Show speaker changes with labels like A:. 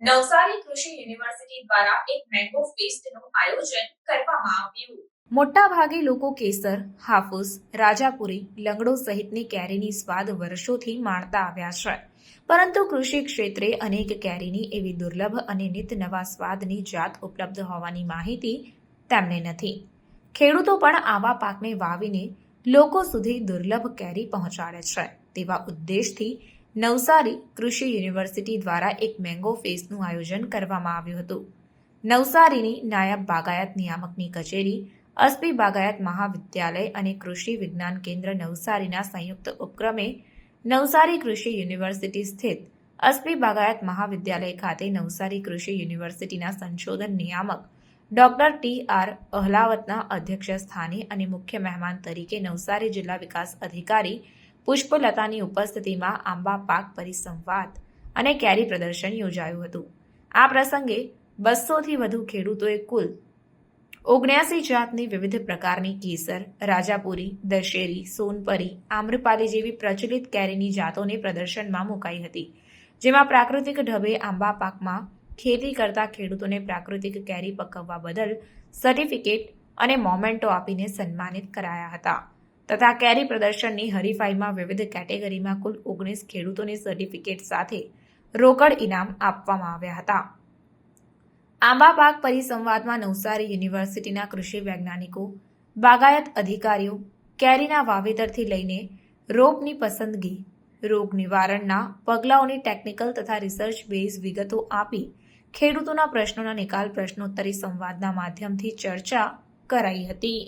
A: નવસારી કૃષિ યુનિવર્સિટી દ્વારા એક મેંગો ફેસ્ટનું આયોજન કરવામાં આવ્યું।
B: મોટાભાગે લોકો કેસર, હાફૂસ, રાજાપુરી, લંગડો સહિતની કેરીની સ્વાદ વર્ષોથી માણતા આવ્યા છે, પરંતુ કૃષિ ક્ષેત્રે અનેક કેરીની એવી દુર્લભ અને નિત નવા સ્વાદની જાત ઉપલબ્ધ હોવાની માહિતી તેમને નથી। ખેડૂતો પણ આવા પાકને વાવીને લોકો સુધી દુર્લભ કેરી પહોંચાડે છે, તેવા ઉદ્દેશથી નવસારી કૃષિ યુનિવર્સિટી દ્વારા એક મેંગો ફેસ્ટનું આયોજન કરવામાં આવ્યું હતું। નવસારીની નાયબ બાગાયત નિયામકની કચેરી, અસ્પી બાગાયત મહાવિદ્યાલય અને કૃષિ વિજ્ઞાન કેન્દ્ર નવસારીના સંયુક્ત ઉપક્રમે નવસારી કૃષિ યુનિવર્સિટી સ્થિત અસ્પી બાગાયત મહાવિદ્યાલય ખાતે નવસારી કૃષિ યુનિવર્સિટીના સંશોધન નિયામક ડોક્ટર ટી.આર. અહલાવતના અધ્યક્ષ સ્થાને અને મુખ્ય મહેમાન તરીકે નવસારી જિલ્લા વિકાસ અધિકારી પુષ્પલતાની ઉપસ્થિતિમાં આંબા પાક પરિસંવાદ અને કેરી પ્રદર્શન યોજાયું હતું। આ પ્રસંગે 200થી વધુ ખેડૂતોએ કુલ 79 જાતની વિવિધ પ્રકારની કેસર, રાજાપુરી, દશેરી, સોનપરી, આમ્રપાલી જેવી પ્રચલિત કેરીની જાતોને પ્રદર્શનમાં મુકાઈ હતી, જેમાં પ્રાકૃતિક ઢબે આંબા પાકમાં ખેતી કરતા ખેડૂતોને પ્રાકૃતિક કેરી પકવવા બદલ સર્ટિફિકેટ અને મોમેન્ટો આપીને સન્માનિત કરાયા હતા તથા કેરી પ્રદર્શનની હરીફાઈમાં વિવિધ કેટેગરીમાં કુલ 19 ખેડૂતોને સર્ટિફિકેટ સાથે રોકડ ઇનામ આપવામાં આવ્યા હતા। આંબા પાક પરિસંવાદમાં નવસારી યુનિવર્સિટીના કૃષિ વૈજ્ઞાનિકો, બાગાયત અધિકારીઓ કેરીના વાવેતરથી લઈને રોપની પસંદગી, રોગ નિવારણના પગલાઓની ટેકનિકલ તથા રિસર્ચ બેઝ વિગતો આપી ખેડૂતોના પ્રશ્નોના નિકાલ પ્રશ્નોત્તરી સંવાદના માધ્યમથી ચર્ચા કરાઈ હતી।